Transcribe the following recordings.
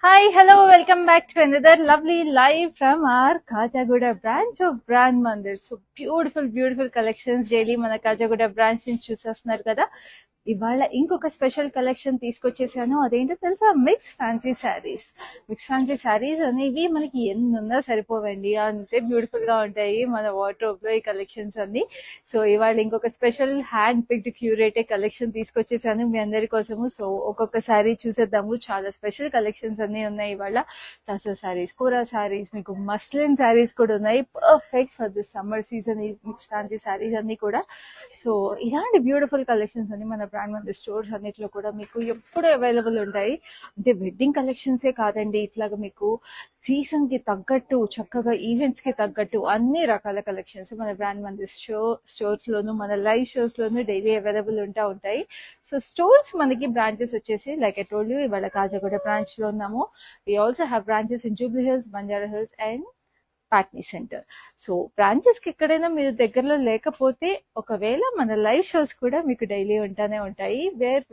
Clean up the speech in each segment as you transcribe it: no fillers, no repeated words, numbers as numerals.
Hi, hello, welcome back to another lovely live from our Kajagoda branch of Brand Mandir. So beautiful collections daily మన Khajaguda branch నుంచి చూసేస్తున్నారు కదా. ఇవాళ ఇంకొక special collection తీసుకొచ్చేసాను. అదేంటో తెలుసా? Mix fancy saris అనేవి మనకి ఎన్నున్నా సరిపోవండి, అంతే బ్యూటిఫుల్ గా ఉంటాయి మన వార్డ్రోబ్ లో ఈ కలెక్షన్స్ అన్ని. సో ఇవాళ ఇంకొక special handpicked curated collection తీసుకొచ్చేసాను మీ అందరి కోసము. సో ఒక్కొక్క శారీ చూసేద్దాము. చాలా స్పెషల్ కలెక్షన్స్ అన్ని ఉన్నాయి ఇవాళ. టసర్ శారీస్, కూర శారీస్, మీకు మస్లిన్ శారీస్ కూడా ఉన్నాయి. Perfect for this summer season ఈ మిక్స్ ఫ్యాన్సీ శారీస్ అన్ని కూడా. సో ఇలాంటి బ్యూటిఫుల్ కలెక్షన్స్ అన్ని మన బ్రాండ్ మన స్టోర్స్ అన్నిట్లో కూడా మీకు ఎప్పుడు అవైలబుల్ ఉంటాయి. అంటే వెడ్డింగ్ కలెక్షన్సే కాదండి, ఇట్లాగా మీకు సీజన్ కి తగ్గట్టు చక్కగా ఈవెంట్స్ కి తగ్గట్టు అన్ని రకాల కలెక్షన్స్ మన బ్రాండ్ మన స్టోర్స్ లోను మన లైవ్ షోస్ లోను డైలీ అవైలబుల్ ఉంటాయి. సో స్టోర్స్ మనకి బ్రాంచెస్ వచ్చేసి లైక్ ఐ టోల్డ్ యూ, ఇవాళ కాజాగూడ బ్రాంచ్ లో ఉన్నాము. We also have branches in Jubilee Hills, Banjara Hills and Patny Center. So branches కి ఎక్కడైనా మీరు దగ్గరలో లేకపోతే ఒకవేళ మన లైవ్ షోస్ కూడా మీకు డైలీ ఉంటానే ఉంటాయి, we're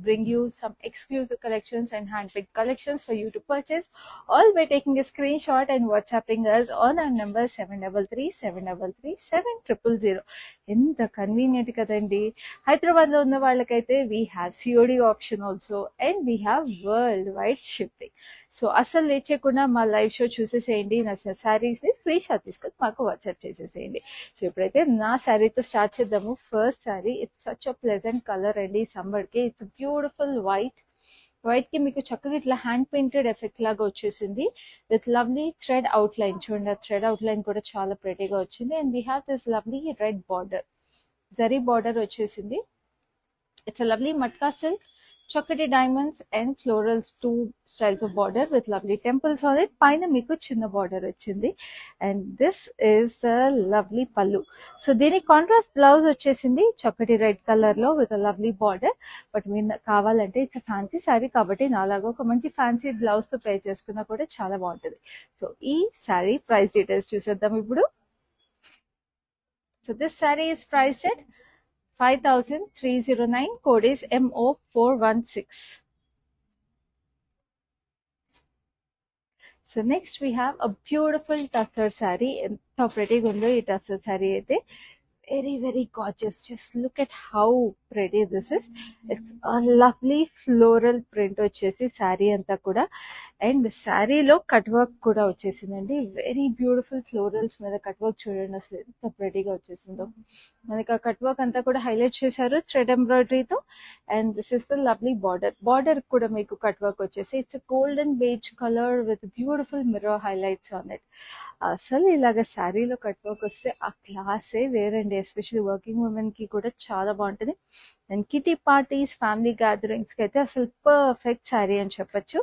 bring you some exclusive collections and hand pick collections for you to purchase all by taking a screenshot and WhatsApping us on our number 7337337000. ఎంత కన్వీనియంట్ కదండి. హైదరాబాద్ లో ఉన్న వాళ్ళకైతే we have COD option also and we have worldwide shipping. So అస్సలు late చేయకుండా మా live show చూసేసేయండి. నచ్చిన శారీస్ ని స్క్రీన్ షాట్ తీసుకొని మాకు వాట్సాప్ చేసేసేయండి. సో ఇప్పుడైతే నా శారీతో స్టార్ట్ చేద్దాము. First sari, it's such a pleasant colour అండి సమ్మర్ కి. ఇట్స్ బ్యూటిఫుల్ వైట్ కి మీకు చక్కగా ఇట్లా హ్యాండ్ పెయింటెడ్ ఎఫెక్ట్ లాగా వచ్చేసింది with lovely thread outline. చూడండి, ఆ థ్రెడ్ అవుట్ లైన్ కూడా చాలా ప్రెటీగా వచ్చింది. And we have this lovely red border, zari border వచ్చేసింది. It's a lovely matka silk, చక్కటి diamonds and florals, two styles of border with lovely temples on it. పైన మీకు చిన్న బార్డర్ వచ్చింది. And this is the lovely పళ్ళు. సో దీనికి contrast blouse వచ్చేసింది చక్కటి రెడ్ కలర్ లో విత్ లవ్లీ బార్డర్. బట్ మీరు కావాలంటే ఇట్స్ ఫ్యాన్సీ శారీ కాబట్టి నాలాగా ఒక మంచి ఫ్యాన్సీ బ్లౌజ్ తో పే చేసుకున్నా కూడా చాలా బాగుంటుంది. సో ఈ శారీ ప్రైస్ డీటెయిల్స్ చూసేద్దాం ఇప్పుడు. So this sari is priced at 5,309. Code is MO416. So next we have a beautiful tussar saree. ఎంత prettyగా ఉందో ఈ tussar saree అయితే. Very gorgeous. Just look at how pretty this is. It's a lovely floral print వచ్చేసి శారీ అంతా కూడా. And శారీలో cut work కూడా వచ్చేసిందండి. వెరీ బ్యూటిఫుల్ ఫ్లోరల్స్ మీద కట్ వర్క్ చూడండి అసలు ఎంత ప్రెటీగా వచ్చేసిందో. మనకి ఆ కట్ వర్క్ అంతా కూడా హైలైట్ చేశారు థ్రెడ్ ఎంబ్రాయిడరీతో. And this is the lovely border కూడా మీకు కట్ వర్క్ వచ్చేసి it's golden beige colour with beautiful mirror highlights on it. అసలు ఇలాగ శారీలో కట్ వర్క్ వస్తే ఆ క్లాసే వేరండి. ఎస్పెషల్లీ వర్కింగ్ ఉమెన్ కి కూడా చాలా బాగుంటుంది. And kitty parties, family gatherings కి అయితే అసలు పర్ఫెక్ట్ శారీ అని చెప్పొచ్చు.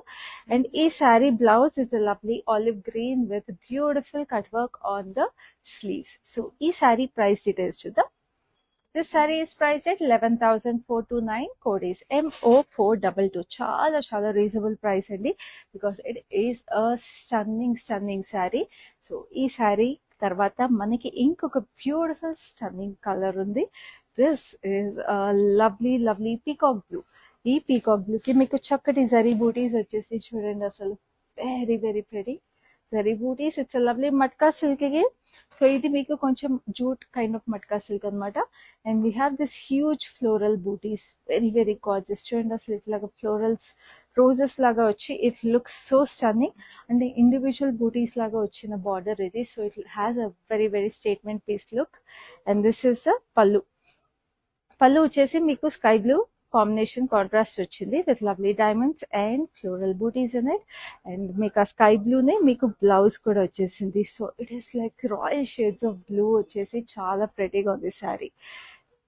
అండ్ ఈ sari blouse is the lovely olive green with beautiful cut work on the sleeves. So ఈ శారీ ప్రైస్ డీటెయిల్స్ చూద్దాం. This saree is priced at 11,429. Code is MO422. చాలా reasonable price అండి, because it is a stunning sari. So ఈ శారీ తర్వాత మనకి ఇంకొక beautiful stunning colour ఉంది. This is lovely peacock blue. ఈ పీకాక్ బ్లూ కి మీకు చక్కటి జరీ బూటీస్ వచ్చేసి చూడండి అసలు very pretty zari butis. It's lovely matka silk కి. సో ఇది మీకు కొంచెం jute kind of matka silk అనమాట. And we have this huge floral butis, very gorgeous. చూడండి అసలు ఇట్లాగా ఫ్లోరల్స్ రోజెస్ లాగా వచ్చి it looks so stunning. And individual butis లాగా వచ్చిన బార్డర్ ఇది. So it has a very statement piece look. And this is the pallu వచ్చేసి మీకు స్కై బ్లూ కాంబినేషన్ కాంట్రాస్ట్ వచ్చింది with lovely diamonds and floral butis in it. And మీకు ఆ sky బ్లూనే మీకు బ్లౌజ్ కూడా వచ్చేసింది. So it is like royal shades of blue వచ్చేసి చాలా ప్రెటీగా ఉంది శారీ.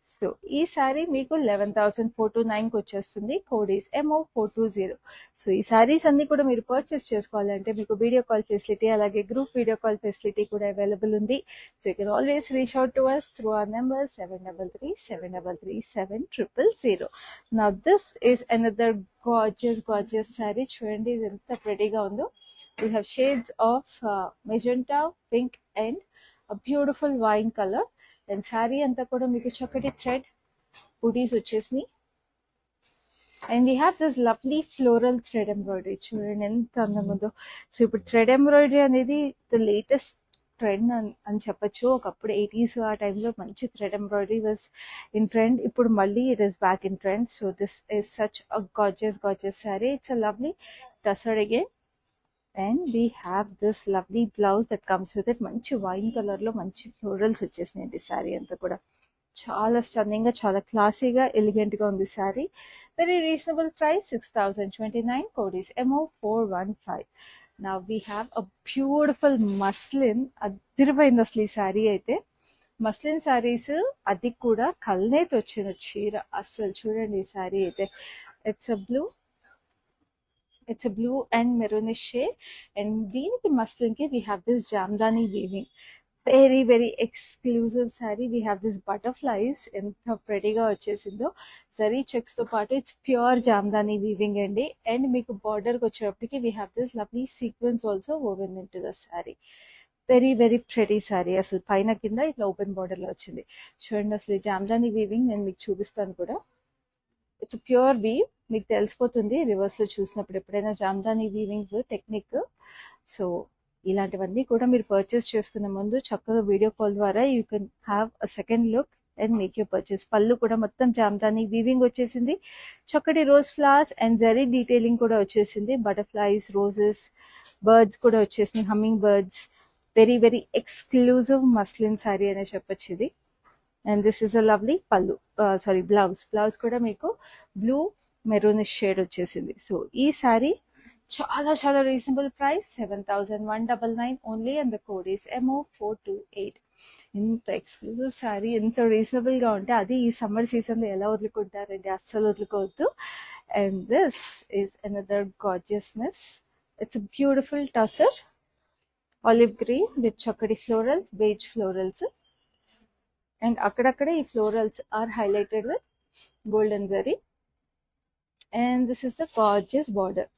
సో ఈ శారీ మీకు 11,429 కి వచ్చేస్తుంది. Code is MO420. సో ఈ శారీస్ అన్ని కూడా మీరు పర్చేస్ చేసుకోవాలంటే మీకు వీడియో కాల్ ఫెసిలిటీ అలాగే గ్రూప్ వీడియో కాల్ ఫెసిలిటీ కూడా అవైలబుల్ ఉంది. So you can always reach out to us through our number 7337337000. Now this is another gorgeous saree. చూడండి ఇది ఎంత ప్రెటీగా ఉందో. We have shades of magenta, pink and a beautiful wine color. And sari అంతా కూడా మీకు చక్కటి థ్రెడ్ బూటీస్ వచ్చేసినాయి. And we have this lovely floral thread embroidery. చూడండి ఎంత అందంగా ఉందో. సో ఇప్పుడు థ్రెడ్ ఎంబ్రాయిడరీ అనేది ద లేటెస్ట్ ట్రెండ్ అని చెప్పొచ్చు. ఒకప్పుడు 80s ఆ టైంలో మంచి thread embroidery was in trend. ఇప్పుడు మళ్ళీ it is back in trend. So this is such a gorgeous sari. It's a lovely tussar again. And we have this lovely blouse that comes with it. మంచి wine కలర్లో మంచి florals వచ్చేసినాయండి sari అంతా కూడా. చాలా stunning గా, చాలా క్లాసీగా, ఎలిగెంట్ గా ఉంది sari. Very reasonable price 6029. Code is MO415. Now we have a beautiful muslin. అదిరిపోయింది అసలు ఈ శారీ అయితే. మస్లిన్ శారీస్, అది కూడా కల్నేత్ వచ్చిన చీర. అస్సలు చూడండి ఈ శారీ అయితే. It's a blue and maroonish shade. And దీనికి మస్లిన్ కి we have this jamdani weaving. Very very exclusive sari. We have this butterflies. ఎంత ప్రెటీగా వచ్చేసిందో. జరీ చెక్స్ తో పాటు ఇట్స్ ప్యూర్ జామ్దాని వీవింగ్ అండి. అండ్ మీకు బార్డర్కి వచ్చేటప్పటికి we have this lovely sequence also woven in to the sari. Very very pretty sari. అసలు పైన కింద ఇట్లా ఓపెన్ బార్డర్ లో వచ్చింది. చూడండి అసలు ఈ జామ్దాని వీవింగ్ నేను మీకు చూపిస్తాను కూడా. It's pure weave. మీకు తెలిసిపోతుంది రివర్స్ లో చూసినప్పుడు ఎప్పుడైనా జామ్దాని వీవింగ్ టెక్నిక్. సో ఇలాంటివన్నీ కూడా మీరు పర్చేస్ చేసుకునే ముందు చక్కగా వీడియో కాల్ ద్వారా you can have a second look and make you purchase. పళ్ళు కూడా మొత్తం జామ్దాని వీవింగ్ వచ్చేసింది. చక్కటి rose flowers and zari detailing కూడా వచ్చేసింది. బటర్ఫ్లైస్, రోజెస్, బర్డ్స్ కూడా వచ్చేసింది, humming birds. Very very exclusive muslin sari అనే చెప్పొచ్చు ఇది. And this is a lovely పళ్ళు, బ్లౌజ్ కూడా మీకు బ్లూ మెరూనిష్ షేడ్ వచ్చేసింది. సో ఈ శారీ చాలా చాలా reasonable price 7199 only. And the code is MO428. ఇంత ఎక్స్క్లూజివ్ శారీ ఎంత రీజనబుల్ గా ఉంటే అది ఈ సమ్మర్ సీజన్ లో ఎలా వదులుకుంటారండి? అస్సలు వదులుకోవద్దు. And this is another gorgeousness. It's a beautiful tussar olive green with చక్కటి ఫ్లోరల్స్, బేజ్ ఫ్లోరల్స్. అండ్ అక్కడక్కడ ఈ florals are highlighted with golden zari. And this is the gorgeous border.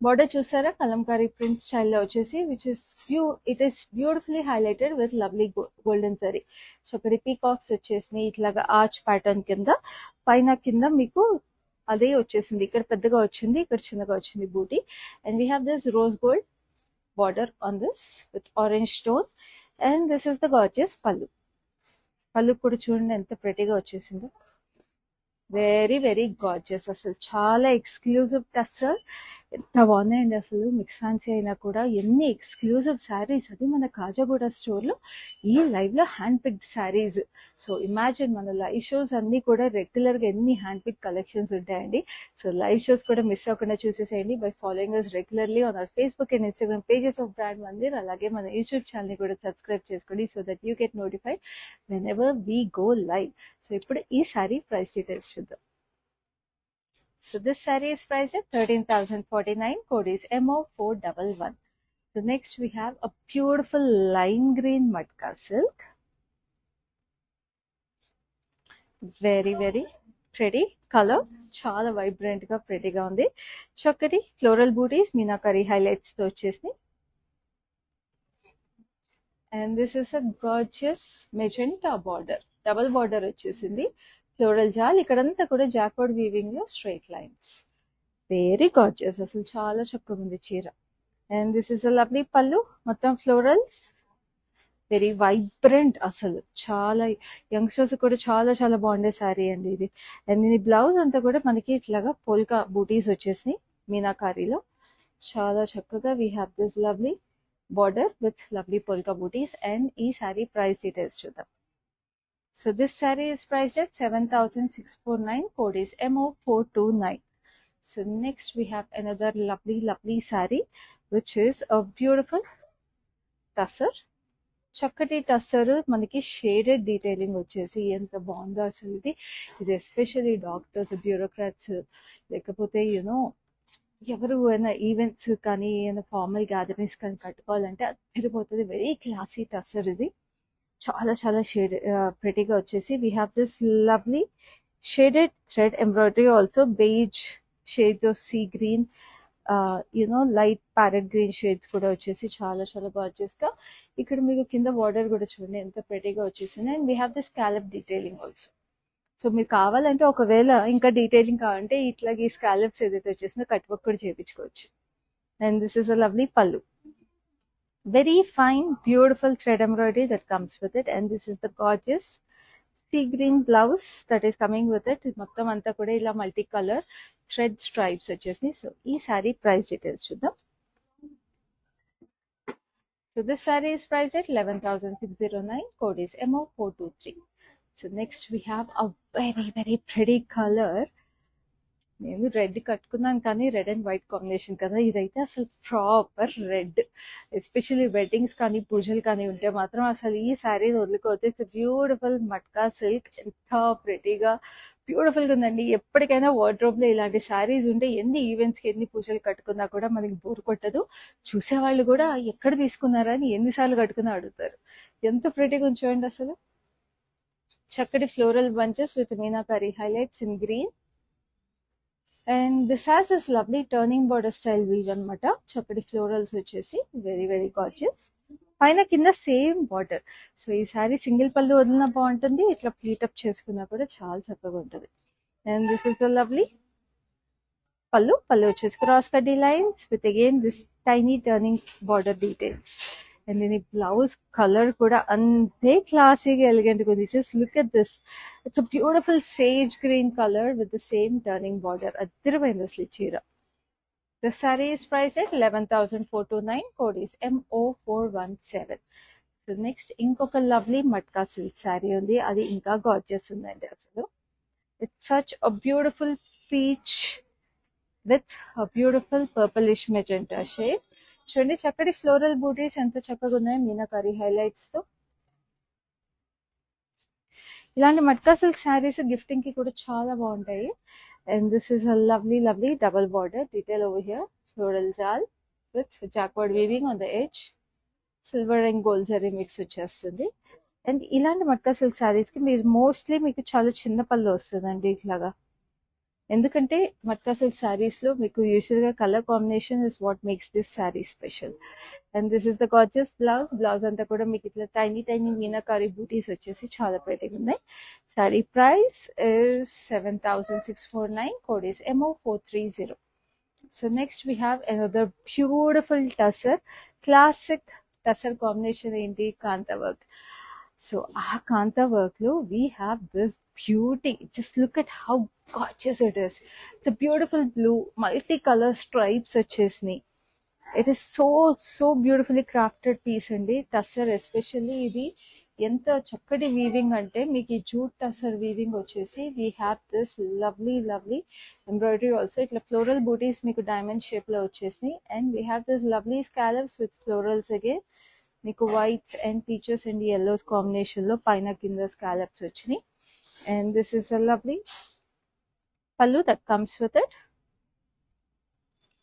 Border చూసారా? కలంకారీ ప్రింట్ స్టైల్లో వచ్చేసి it is beautifully highlighted with lovely golden zari. So ఒకటి peacocks వచ్చేసినాయి ఇట్లాగా arch pattern కింద. పైన కింద మీకు అదే వచ్చేసింది. ఇక్కడ పెద్దగా వచ్చింది, ఇక్కడ చిన్నగా వచ్చింది booti. And we have this rose gold border on this with orange stone. And this is the gorgeous pallu. Pallu కూడా చూడండి ఎంత ప్రెటీగా వచ్చేసిందో. Very very gorgeous. అసలు చాలా ఎక్స్క్లూజివ్ టసర్. ఎంత బాగున్నాయండి అసలు. మిక్స్ ఫ్యాన్సీ అయినా కూడా ఎన్ని ఎక్స్క్లూజివ్ శారీస్. అది మన కాజాగూడ స్టోర్లో ఈ లైవ్లో hand picked saris. So imagine మన లైవ్ షోస్ అన్నీ కూడా రెగ్యులర్గా ఎన్ని హ్యాండ్ పిక్ కలెక్షన్స్ ఉంటాయండి. సో లైవ్ షోస్ కూడా మిస్ అవ్వకుండా చూసేసేయండి by following us regularly on our Facebook and Instagram pages of brand Mandir. అలాగే మన యూట్యూబ్ ఛానల్ని కూడా సబ్స్క్రైబ్ చేసుకోండి so that you get notified whenever we go live. So ఇప్పుడు ఈ శారీ ప్రైస్ డీటెయిల్స్ చూద్దాం. So this saree is priced at 13,049. Code is MO411. So next we have a beautiful lime green matka silk. Very very pretty color. చాలా vibrant గా ప్రెటీగా ఉంది. చక్కటి floral బూటీస్ meenakari highlights తో వచ్చేసి. And this is a gorgeous magenta border. Double border వచ్చేసింది. Floral జాల్ ఇక్కడంతా కూడా జాక్వర్డ్ వీవింగ్ లో స్ట్రైట్ లైన్స్. Very gorgeous. అసలు చాలా చక్కగా ఉంది చీర. And this is a lovely పళ్ళు. మొత్తం ఫ్లోరల్స్. Very vibrant. అసలు చాలా యంగ్స్టర్స్ కూడా చాలా చాలా బాగుండే శారీ అండి ఇది. అండ్ ఇది బ్లౌజ్ అంతా కూడా మనకి ఇట్లాగా పోల్కా బూటీస్ వచ్చేసినాయి మీనాకారీలో. చాలా చక్కగా we have this lovely border with lovely polka butis. And ఈ శారీ ప్రైస్ డీటెయిల్స్ చూద్దాం. So this saree is priced at 7,649. Code is MO429. So next we have another lovely saree which is a beautiful tussar. చక్కటి టస్సర్ మనకి shaded detailing వచ్చేసి ఎంత బాగుందో అసలు. ఇది especially doctors, bureaucrats, లేకపోతే యూనో ఎవరు ఏమైనా ఈవెంట్స్ కానీ ఏమైనా ఫార్మల్ గ్యాదరింగ్స్ కానీ కట్టుకోవాలంటే అది తిరిగిపోతుంది. వెరీ క్లాసీ టస్సర్ ఇది. చాలా చాలా షేడ్ ప్రెటీగా వచ్చేసి we have this lovely shaded thread embroidery also. Beige shades of sea green, light parrot green shades కూడా వచ్చేసి చాలా చాలా గార్జియస్ గా. ఇక్కడ మీకు కింద బార్డర్ కూడా చూడండి ఎంత ప్రెటీగా వచ్చేసింది. And we have this scallop detailing also. So మీరు కావాలంటే ఒకవేళ ఇంకా డీటెయిలింగ్ కావాలంటే ఇట్లాగే ఈ స్కాలప్స్ ఏదైతే వచ్చేసిందో కట్ వర్క్ కూడా చేయించుకోవచ్చు. And this is a lovely పల్లు. Very fine, beautiful thread embroidery that comes with it. And this is the gorgeous sea green blouse that is coming with it. మొత్తం అంతా కూడా ఇలా మల్టీ కలర్ థ్రెడ్ స్ట్రైప్స్ వచ్చేసినాయి. So ఈ sari price details చూద్దాం. So this saree is priced at 11,609. Code is MO423. So next we have a very pretty color. నేను red కట్టుకున్నాను కానీ రెడ్ అండ్ వైట్ కాంబినేషన్ కదా, ఇదైతే అసలు ప్రాపర్ రెడ్. ఎస్పెషల్లీ వెడ్డింగ్స్ కానీ పూజలు కానీ ఉంటే మాత్రం అసలు ఈ శారీని వదులుకోతే. It's beautiful matka silk. ఎంత ప్రెటీగా బ్యూటిఫుల్గా ఉందండి. ఎప్పటికైనా వార్డ్రోబ్లో ఇలాంటి శారీస్ ఉంటే ఎన్ని ఈవెంట్స్కి ఎన్ని పూజలు కట్టుకున్నా కూడా మనకి బోర్ కొట్టదు. చూసేవాళ్ళు కూడా ఎక్కడ తీసుకున్నారా అని ఎన్నిసార్లు కట్టుకున్నా అడుగుతారు. ఎంత ప్రెటీగా ఉంచండి అసలు. చక్కటి floral bunches with meenakari highlights in green. And this has this lovely turning border style weave అనమాట. చక్కటి ఫ్లోరల్స్ వచ్చేసి వెరీ గార్జియస్. పైన కింద సేమ్ బార్డర్. సో ఈ సారీ సింగిల్ పళ్ళు వదిలినా బాగుంటుంది, ఇట్లా ప్లీటప్ చేసుకున్నా కూడా చాలా చక్కగా ఉంటుంది. And this is the lovely pallu. Pallu వచ్చేసి క్రాస్ కడ్డీ lines with again this tiny turning border details. And దీని బ్లౌజ్ కలర్ కూడా అంతే క్లాసీగా ఎలిగెంట్గా ఉంది. Just look at this. It's a beautiful sage green colour with the same turning border. అద్దరిపోయింది అసలు చీర. The sari is price at 11,429. Code is MO417. So next ఇంకొక లవ్లీ మట్కా సిల్క్ శారీ ఉంది. అది ఇంకా గార్జియస్ ఉందండి అసలు. It's such a beautiful peach with a beautiful purplish magenta shade. చూడండి చక్కటి ఫ్లోరల్ బూటీస్ ఎంత చక్కగా ఉన్నాయి మీనాకారి హైలైట్స్ తో. ఇలాంటి మట్కా సిల్క్ శారీస్ గిఫ్టింగ్ కి కూడా చాలా బాగుంటాయి. And this is a lovely double border detail over here. Floral jaal with jacquard weaving on the edge. Silver and gold zari mix వచ్చేస్తుంది. అండ్ ఇలాంటి మట్కా సిల్క్ శారీస్ కి మీరు మోస్ట్లీ మీకు చాలా చిన్న పళ్ళు వస్తుందండి ఇట్లాగా. ఎందుకంటే మట్కా సిల్క్ శారీస్ లో మీకు యూజువల్ గా colour combination is what makes this sari special. And this is the gorgeous blouse. Blouse అంతా కూడా మీకు ఇట్లా టైనీ మీనాకారి బూటీస్ వచ్చేసి చాలా ప్రెటీగా ఉన్నాయి. Sari price is 7,649. Code is MO430. So next we have another beautiful tussar. Classic tussar combination ఏంటి? కాంతా వర్క్. సో ఆ కాంతా వర్క్ లో we have this beauty. Just look at how gorgeous it is. It's a beautiful blue multi colour stripes వచ్చేసినాయి. It is so beautifully crafted piece అండి. Tussar especially ఇది ఎంత చక్కటి weaving అంటే మీకు ఈ జూట్ టసర్ వీవింగ్ వచ్చేసి we have this lovely embroidery also. ఇట్లా ఫ్లోరల్ బూటీస్ మీకు డైమండ్ షేప్ లో వచ్చేసినాయి. And we have this lovely scallops with florals again. మీకు whites and peaches and yellows combination లో పైన కింద స్కాలప్స్ వచ్చినాయి. And this is a lovely pallu that comes with it.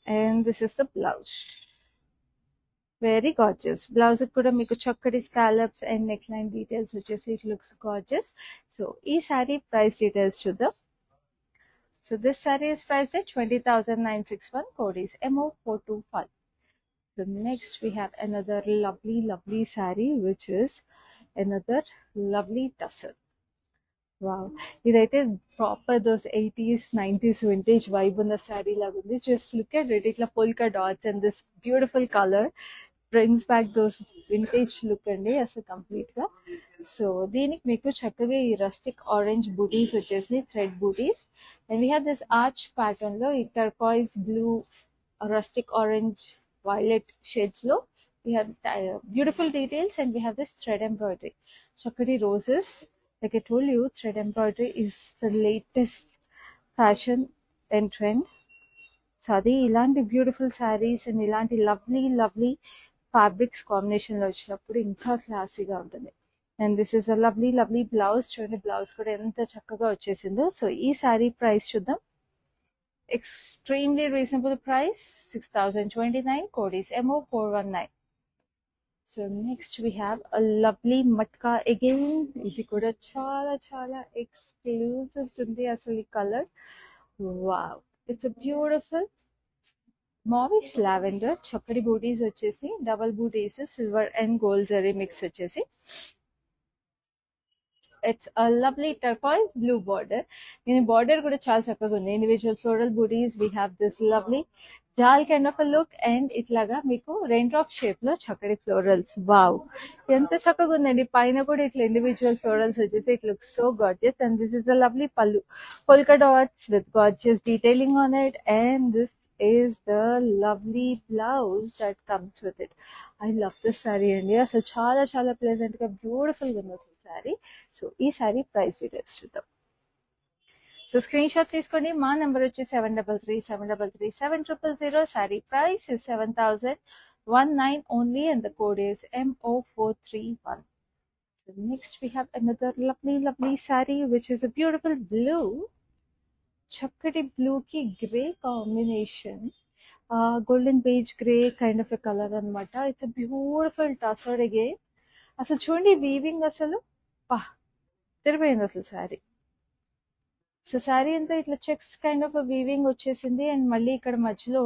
And this is the blouse. Very gorgeous. Blouse కూడా మీకు చక్కటి scallops and neck line details వచ్చేసి it looks gorgeous. So ఈ sari price details చూద్దాం. So this sari is priced at 20,961. Code is MO425. So next we have another lovely saree which is another lovely tussar. Wow, ఇదైతే proper those 80s 90s vintage vibe ఉన్న శారీ లాగా ఉంది. Just look at it. ఇట్లా polka dots and this beautiful colour brings back those vintage look అండి అసలు complete గా. So దీనికి మీకు చక్కగా ఈ రస్టిక్ ఆరెంజ్ బూటీస్ వచ్చేసి thread butis. And we have this arch pattern లో ఈ turquoise blue rustic orange violet shades low. We have beautiful details and we have this thread embroidery. Chakri roses. Like I told you, thread embroidery is the latest fashion and trend. So adi ilanti beautiful sarees and ilanti lovely fabrics combination lo vachinappudu inka classy ga untundi. And this is a lovely blouse. Chudandi blouse kuda enta chakkaga vachesindo. So ee saree price chuddam. Extremely reasonable price, 6,029. Code is MO419. So next we have a lovely matka again. Idi kuda chala exclusive undi asali color. Wow, it's a beautiful mauvish lavender. Chakadi booties vachesi double booties silver and gold zari mix vachesi. It's a lovely turquoise blue border. దీని border కూడా చాలా చక్కగా ఉంది. Individual floral booties, we have this lovely jaal kind of a look, and ఇట్లాగా మీకు rain drop shape లో చక్కటి florals. Wow, ఎంత చక్కగా ఉందండి. పైన కూడా ఇట్లా ఇండివిజువల్ ఫ్లోరల్స్ వచ్చేసి it looks so gorgeous. And this is a lovely పల్లు, polka dots with gorgeous detailing on it, and this is the lovely blouse that comes with it. I love this saree అండి. అసలు చాలా చాలా pleasant గా beautiful గా ఉంది sorry. So ఈ sari price details చూద్దాం. సో స్క్రీన్ షాట్ తీసుకోండి. మా నెంబర్ వచ్చి 7337337000. Sorry price is 7019 only, and the code is MO431. So next we have another lovely saree, which is a beautiful blue. చక్కటి blue కి grey combination, golden beige grey kind of a colour అనమాట. It's a beautiful tussar again. అసలు చూడండి weaving, అసలు పా తిరిపోయింది అసలు sari. So sari అంతా ఇట్లా చెక్స్ కైండ్ ఆఫ్ వీవింగ్ వచ్చేసింది, అండ్ మళ్ళీ ఇక్కడ మధ్యలో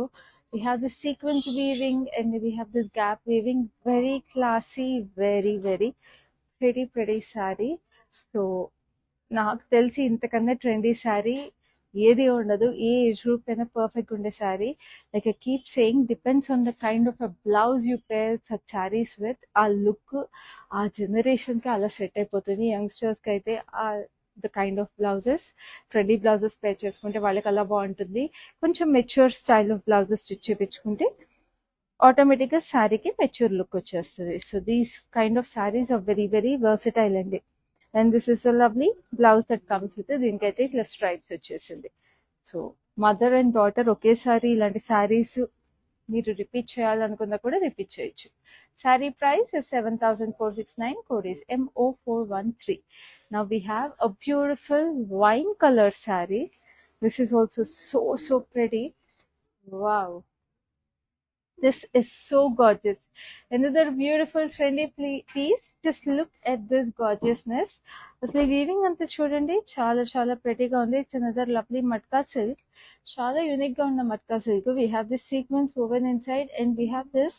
we have this sequence weaving and we have this gap weaving. Very classy, very pretty saree. So నాకు తెలిసి ఇంతకన్నా ట్రెండీ శారీ ఏది ఉండదు. ఏ ఏజ్ గ్రూప్ అయినా పర్ఫెక్ట్ ఉండే sari. Like I keep saying, depends on the kind of a blouse you pair such saris with. ఆ look ఆ జనరేషన్కి అలా సెట్ అయిపోతుంది. యంగ్స్టర్స్కి అయితే ఆ the kind of blouses, trendy blouses పేర్ చేసుకుంటే వాళ్ళకి అలా బాగుంటుంది. కొంచెం mature style of blouses stitch చేయించుకుంటే ఆటోమేటిక్గా శారీకి మెచ్యూర్ లుక్ వచ్చేస్తుంది. So these kind of saris are very versatile అండి. And this is a lovely blouse that comes with. దీనికైతే ఇట్లా స్ట్రైప్స్ వచ్చేసింది. సో మదర్ అండ్ డాటర్ ఒకేసారి ఇలాంటి శారీస్ మీరు రిపీట్ చేయాలనుకున్నా కూడా రిపీట్ చేయొచ్చు. Sari price is 7469, code is MO413. Now we have a beautiful wine colour sari. This is also so pretty. Wow, this is so gorgeous. Another beautiful trendy piece. Just look at this gorgeousness. అసలు weaving అంతా చూడండి, చాలా ప్రెటీగా ఉంది. It's another lovely matka silk. చాలా unique గా ఉన్న matka silk. We have this sequence woven inside, and we have this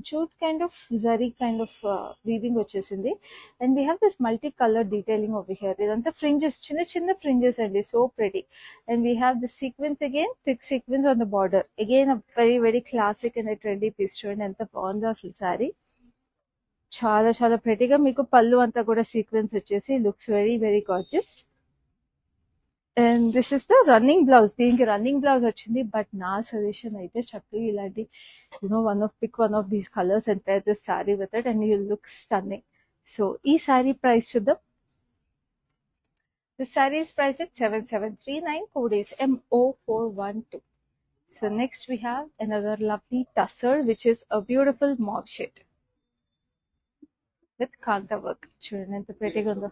jute kind of zari kind of weaving వచ్చేసింది. and we have this multi color detailing over here. ఇదంతా fringes, చిన్న fringes అండి. So pretty. and we have the sequence again, thick sequence on the border. Again a very classic and a trendy piece. చూడండి ఎంత బాగుందో అసలు sorry. చాలా ప్రెటీగా మీకు పళ్ళు అంతా కూడా సీక్వెన్స్ వచ్చేసి looks very gorgeous. And this is the running blouse. దీనికి రన్నింగ్ బ్లౌజ్ వచ్చింది. బట్ నా సజెషన్ అయితే చక్కగా ఇలాంటి pick one of these colours and pair this sari with it and you look stunning. So ఈ సారీ ప్రైస్ చూద్దాం. This sari is price at 7739, code is MO412. So next we have another lovely tussar, which is a beautiful mauve shade with kanta work. చూడండి ఎంత ప్రెటీగా ఉందో.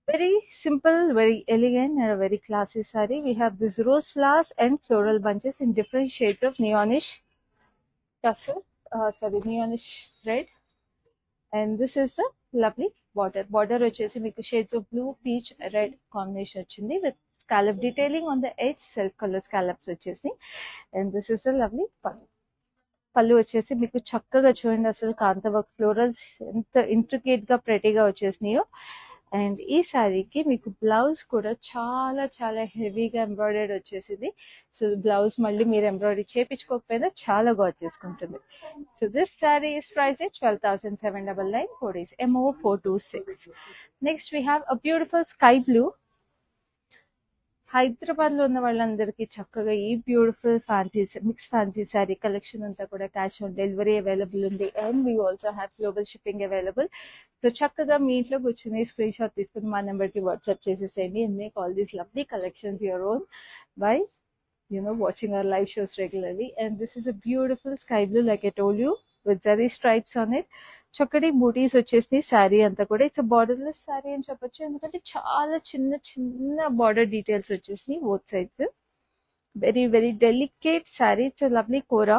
Very simple, very elegant, and a very classy saree. We have this rose flowers and floral bunches in different shades of neonish tussar, neonish thread. And this is the lovely border. Border వచ్చేసి మీకు shades of blue, peach, red combination వచ్చింది with scallop detailing on the edge, self color scallops వచ్చేసి. And this is a lovely పళ్ళు వచ్చేసి మీకు చక్కగా చూడండి అసలు కాంత వర్క్ ఫ్లోరల్స్ ఎంత ఇంట్రికేట్ గా ప్రెటీగా వచ్చేసినాయో. అండ్ ఈ శారీకి మీకు బ్లౌజ్ కూడా చాలా హెవీగా ఎంబ్రాయిడరీ వచ్చేసింది. సో బ్లౌజ్ మళ్ళీ మీరు ఎంబ్రాయిడరీ చేయించుకోకపోయినా చాలా చేసుకుంటుంది. So this sari is price 12,799, code is MO426. Next we have a beautiful sky blue. Hyderabad లో ఉన్న వాళ్ళందరికీ చక్కగా ఈ beautiful mix fancy sari collection అంతా కూడా క్యాష్ ఆన్ డెలివరీ అవైలబుల్ ఉంది. And we also have global shipping available. So చక్కగా మీ ఇంట్లో కూర్చొని స్క్రీన్ షాట్ తీసుకుని మా నెంబర్కి వాట్సాప్ చేసేసేయండి and make all these lovely collections your own by watching our live shows regularly. And this is a beautiful sky blue, like I told you, with zari stripes on it. చక్కటి బూటీస్ వచ్చేసి శారీ అంతా కూడా it's borderless sari అని చెప్పొచ్చు, ఎందుకంటే చాలా చిన్న border details వచ్చేసి both sides. Very delicate sari. It's lovely kora.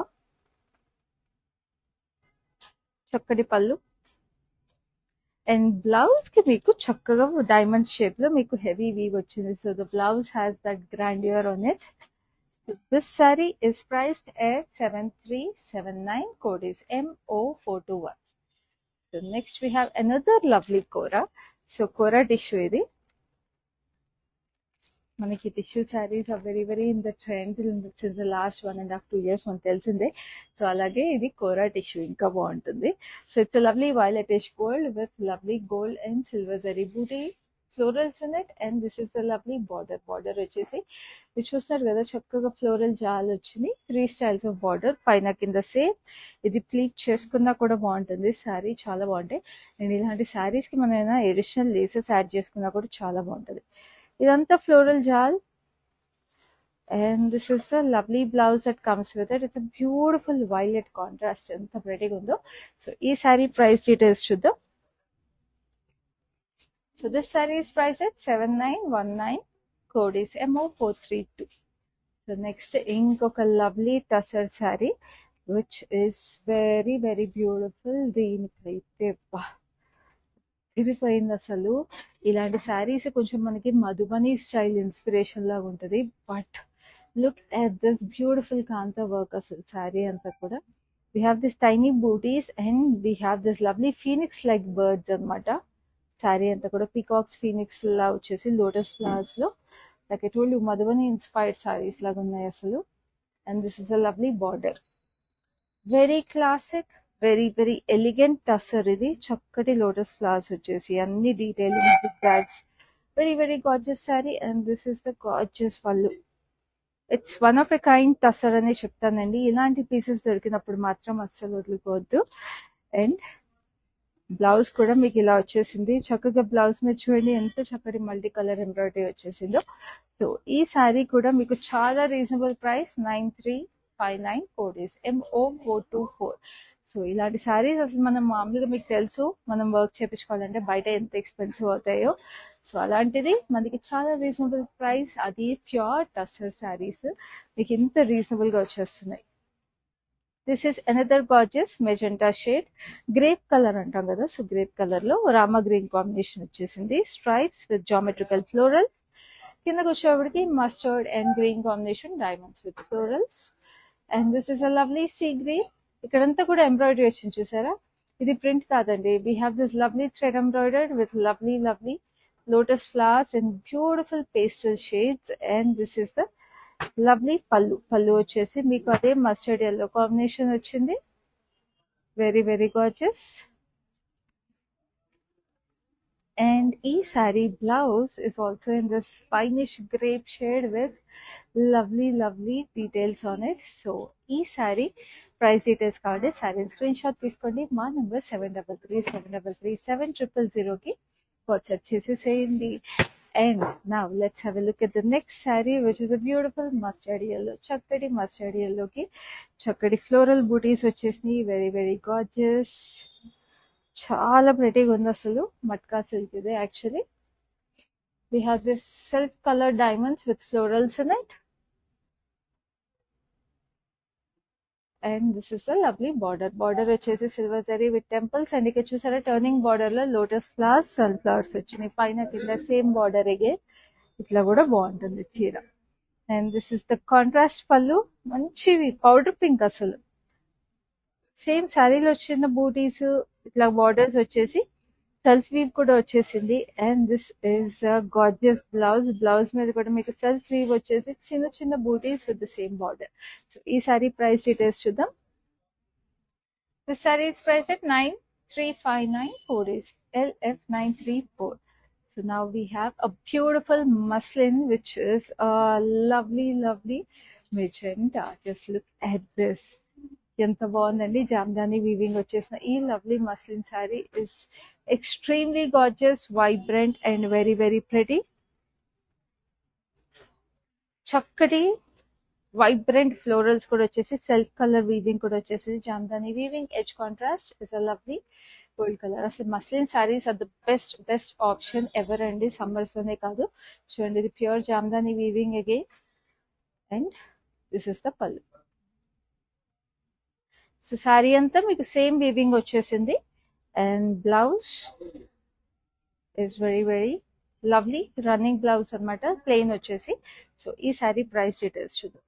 చక్కటి పళ్ళు అండ్ బ్లౌజ్ కి మీకు చక్కగా డైమండ్ షేప్ లో మీకు హెవీ వీవ్ వచ్చింది. So the blouse has that grandeur on it. This saree is priced at 7379, code is MO421. So next we have another lovely Kora. So kora tissue ఇది. మనకి tissue saris are very very in the trend since the last 1.5 2 years మనకు తెలిసిందే. So అలాగే ఇది కోరా tissue ఇంకా బాగుంటుంది. So it's lovely violetish gold with lovely gold and silver zari buti florals in it. And this is the lovely border. Border వచ్చేసి ఇది చూస్తారు కదా, చక్కగా ఫ్లోరల్ జాల్ వచ్చింది. 3 స్టైల్స్ ఆఫ్ బార్డర్, పైన కింద సేమ్. ఇది ప్లీట్ చేసుకున్నా కూడా బాగుంటుంది. శారీ చాలా బాగుంటాయి. అండ్ ఇలాంటి శారీస్కి మనం ఏమైనా ఎడిషనల్ లేసెస్ యాడ్ చేసుకున్నా కూడా చాలా బాగుంటుంది. ఇదంతా floral jaal. And this is the lovely blouse that comes with it. It's a beautiful violet contrast. ఎంత ప్రెటీగా ఉందో. సో ఈ శారీ ప్రైస్ డీటెయిల్స్ చూద్దాం. So this sari is price at 7919. Code is MO432. So next ఇంకొక lovely tussar sari which is very very beautiful. దీనికైతే తిరిగిపోయింది అసలు. ఇలాంటి శారీస్ కొంచెం మనకి మధుబని స్టైల్ ఇన్స్పిరేషన్ లాగా ఉంటుంది. But look at this beautiful kantha work. అసలు శారీ అంతా కూడా we have this tiny butis and we have this lovely phoenix like birds అనమాట. శారీ అంతా కూడా పీకాక్స్ ఫీనిక్స్ లా వచ్చేసి లోటస్ ఫ్లవర్స్ లో like I told you Madhubani inspired saris లాగా ఉన్నాయి అసలు. And this is a lovely border. Very classic, very very elegant tussar. ఇది చక్కటి లోటస్ ఫ్లవర్స్ వచ్చేసి అన్ని detailing bags. Very very gorgeous sari. And this is the gorgeous pallu. It's one of a kind tussar అని చెప్తానండి. ఇలాంటి పీసెస్ దొరికినప్పుడు మాత్రం అస్సలు వదులుకోవద్దు. అండ్ బ్లౌజ్ కూడా మీకు ఇలా వచ్చేసింది. చక్కగా బ్లౌజ్ మీద చూడండి ఎంత చక్కటి మల్టీ కలర్ ఎంబ్రాయిడరీ వచ్చేసిందో. సో ఈ శారీ కూడా మీకు చాలా reasonable price 9359. Code is MO424. So ఇలాంటి శారీస్ అసలు మనం మామూలుగా మీకు తెలుసు మనం వర్క్ చేయించుకోవాలంటే బయట ఎంత ఎక్స్పెన్సివ్ అవుతాయో. సో అలాంటిది మనకి చాలా రీజనబుల్ ప్రైస్. అది ప్యూర్ టసర్ శారీస్ మీకు ఇంత రీజనబుల్గా వచ్చేస్తున్నాయి. This is another gorgeous magenta shade. Grape colour అంటాం కదా, సో గ్రేప్ కలర్ లో రామా గ్రీన్ కాంబినేషన్ వచ్చేసింది. Stripes with geometrical florals. కిందకు వచ్చేవాడికి mustard and green combination, diamonds with florals. And this is a lovely sea green. ఇక్కడంతా కూడా embroidery వచ్చింది చూసారా. ఇది ప్రింట్ కాదండి. We have this lovely thread embroidered with lovely lovely lotus flowers and beautiful pastel shades. And this is the lovely pallu. Pallu వచ్చేసి మీకు అదే mustard yellow combination వచ్చింది. Very very gorgeous. అండ్ ఈ sari blouse is also in this finish grape shade with lovely lovely details on it. So ఈ sari price details కావాలి sari screen shot తీసుకోండి. మా number 7337007000కి WhatsApp చేసేసేయండి. And now let's have a look at the next saree, which is a beautiful mustard yellow. చక్కటి mustard yellow కి చక్కటి floral బూటీస్ వచ్చేసినాయి. Very very gorgeous. చాలా ప్రెటీగా ఉంది అసలు. మట్కా సిల్క్ ఇది actually. We have this self colored diamonds with florals in it. And this is a lovely border. Border వచ్చేసి silver zari with temples. And ఇక్కడ చూసారా టర్నింగ్ బార్డర్ లో లోటస్ ఫ్లవర్స్, సన్ ఫ్లవర్స్ వచ్చినాయి. పైన కింద సేమ్ బార్డర్ అగైన్. ఇట్లా కూడా బాగుంటుంది చీర. And this is the contrast పళ్ళు. మంచివి పౌడర్ పింక్ అసలు. సేమ్ శారీలో వచ్చిన బూటీస్ ఇట్లా బార్డర్స్ వచ్చేసి సెల్ఫ్ వీవ్ కూడా వచ్చేసింది. And this is gorgeous blouse. Blouse మీద కూడా మీకు సెల్ఫ్ వీవ్ వచ్చేసి చిన్న చిన్న booties with the same border. So ఈ సారీ ప్రైస్ డీటెయిల్స్ చూద్దాం. This sari is price at 9359. Code is LF934. So now we have a beautiful muslin which is a lovely lovely magenta. Just look at this. ఎంత బాగుందండి. Jamdani weaving వచ్చేసిన ఈ lovely muslin sari is extremely gorgeous, vibrant and very very pretty. చక్కటి vibrant florals కూడా వచ్చేసి self colour weaving కూడా వచ్చేసి Jamdani weaving. Edge contrast is a lovely gold colour. అసలు muslin saris are the best best option ever అండి. Summers లోనే కాదు. చూడండి ఇది pure Jamdani weaving again. And this is the pallu. So sari అంతా మీకు సేమ్ వీవింగ్ వచ్చేసింది. And blouse is very very lovely running blouse అనమాట, ప్లెయిన్ వచ్చేసి. సో ఈ శారీ ప్రైస్ డీటెయిల్స్ చూద్దాం.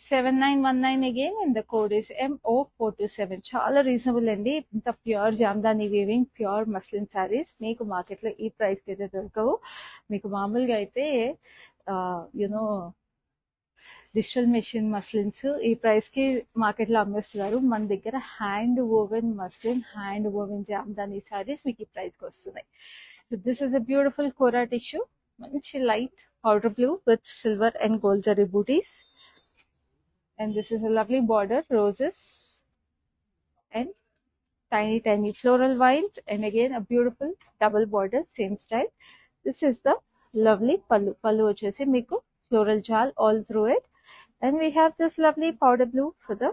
7919 again, and the code is MO427. చాలా రీజనబుల్ అండి. ఇంత pure Jamdani weaving pure muslin saris మీకు మార్కెట్లో ఈ ప్రైస్కి అయితే దొరకవు. మీకు మామూలుగా అయితే యునో డిజిటల్ మెషిన్ మస్లిన్స్ ఈ ప్రైస్కి మార్కెట్లో అమ్మేస్తున్నారు. మన దగ్గర hand woven muslin, hand woven Jamdani saris మీకు ఈ ప్రైస్కి వస్తున్నాయి. So this is a beautiful kora tissue, మంచి light powder blue with silver and gold zari booties. And this is a lovely border, roses and tiny floral vines, and again a beautiful double border, same style. This is the lovely pallu vachesi meeku floral jal all through it, and we have this lovely powder blue for the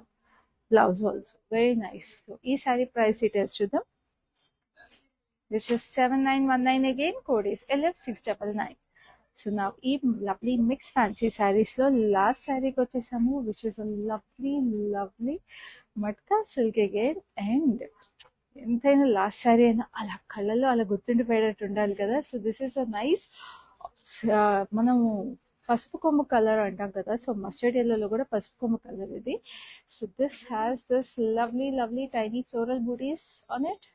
blouse also, very nice. So ee saree price details chudam. This is 7919 again, code is LF699. So నా ఈ lovely mix fancy శారీస్లో last శారీకి వచ్చేసాము, which is lovely matka silk again. And ఎంతైనా last sari అయినా అలా కళ్ళలో అలా గుర్తుండిపోయేటట్టు ఉండాలి కదా. So this is a nice, మనము పసుపు కొమ్ము కలర్ అంటాం కదా, సో మస్టర్డ్ ఎల్లోలో కూడా పసుపు కొమ్ము కలర్ ఇది. So this has this lovely tiny floral butis on it.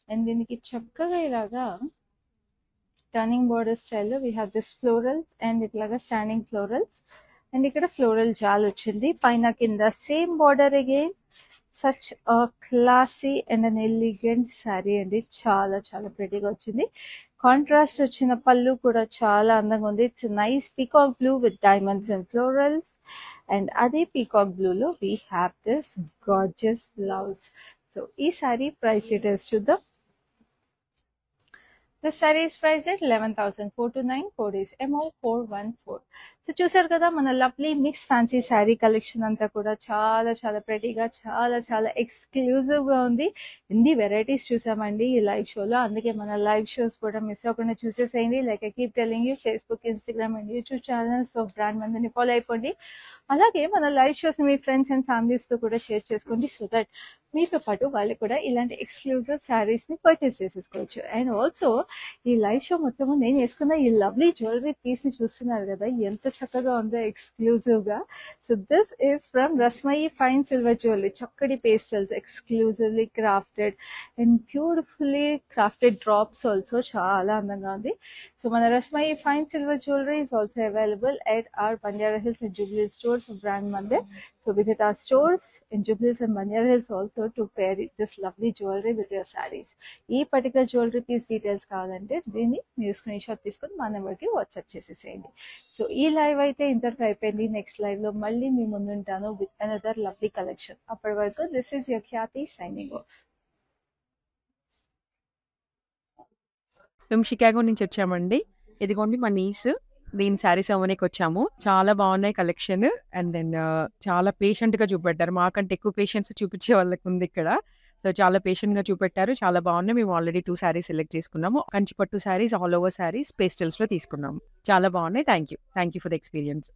And దీనికి చక్కగా ఇలాగా టర్నింగ్ బోర్డర్ స్టైల్లో we have this florals and ఇట్లాగా స్టాండింగ్ ఫ్లోరల్స్, అండ్ ఇక్కడ ఫ్లోరల్ జాల్ వచ్చింది పైన కింద same border again. Such a classy and an elegant sari అండి, చాలా ప్రెటీగా వచ్చింది. కాంట్రాస్ట్ వచ్చిన పళ్ళు కూడా చాలా అందంగా ఉంది. It's nice peacock blue with diamonds and florals, and అదే పీకాక్ బ్లూలో we have this gorgeous blouse. So ఈ శారీ ప్రైస్ డీటెయిల్స్ చూద్దాం. This saree is priced at 11,429. Code is MO414. So చూసారు కదా మన lovely mix fancy sari collection అంతా కూడా చాలా ప్రెటీగా చాలా ఎక్స్క్లూజివ్గా ఉంది. ఇన్ని వెరైటీస్ చూసామండి ఈ లైవ్ షోలో, అందుకే మన లైవ్ షోస్ కూడా మిస్ అవ్వకుండా చూసేసేయండి. Like I keep telling you, Facebook, Instagram and YouTube channels of brand మందిని ఫాలో అయిపోండి. అలాగే మన live shows me friends and ఫ్యామిలీస్తో కూడా షేర్ చేసుకోండి, సో దట్ మీతో పాటు వాళ్ళు కూడా ఇలాంటి ఎక్స్క్లూజివ్ శారీస్ని పర్చేస్ చేసేసుకోవచ్చు. అండ్ ఆల్సో ఈ లైవ్ షో మొత్తము నేను వేసుకున్న ఈ లవ్లీ జ్యువెలరీ పీస్ని చూస్తున్నారు కదా, ఎంత చక్కగా ఉందో ఎక్స్క్లూజివ్గా. So this is from Rasmayi fine silver jewellery, చక్కటి pastels, exclusively crafted and beautifully crafted drops also, చాలా అందంగా ఉంది. సో మన Rasmayi fine silver jewellery is also available at our Banjara Hills and Jubilee Hills stores of brand Mandir. So visit our stores in Jubilee Hills and Banjara Hills also to pair this lovely jewelry with your sarees. ఈ particular jewellery piece details కావాలంటే దీన్ని మీరు screen shot తీసుకొని మా నెంబర్కి WhatsApp చేసేసేయండి. So ఈ live అయితే ఇంతటితో అయిపోయింది. నెక్స్ట్ లైవ్లో మళ్ళీ మీ ముందుంటాను విత్ అనదర్ లవ్లీ కలెక్షన్. అప్పటి వరకు this is your Khyati signing off. మేము షికాగో నుంచి వచ్చామండి. ఇదిగోండి మా నీస్, దీని శారీస్ అవ్వడానికి వచ్చాము. చాలా బాగున్నాయి కలెక్షన్. అండ్ దెన్ చాలా పేషెంట్గా చూపెట్టారు, మాకంటే ఎక్కువ పేషెంట్స్ చూపించే వాళ్ళకి ఉంది ఇక్కడ. సో చాలా పేషెంట్గా చూపెట్టారు, చాలా బాగున్నాయి. మేము ఆల్రెడీ 2 శారీస్ సెలెక్ట్ చేసుకున్నాము. కంచిపట్టు శారీస్, ఆల్ ఓవర్ శారీస్, పేస్టల్స్లో తీసుకున్నాము. చాలా బాగున్నాయి. Thank you for the experience.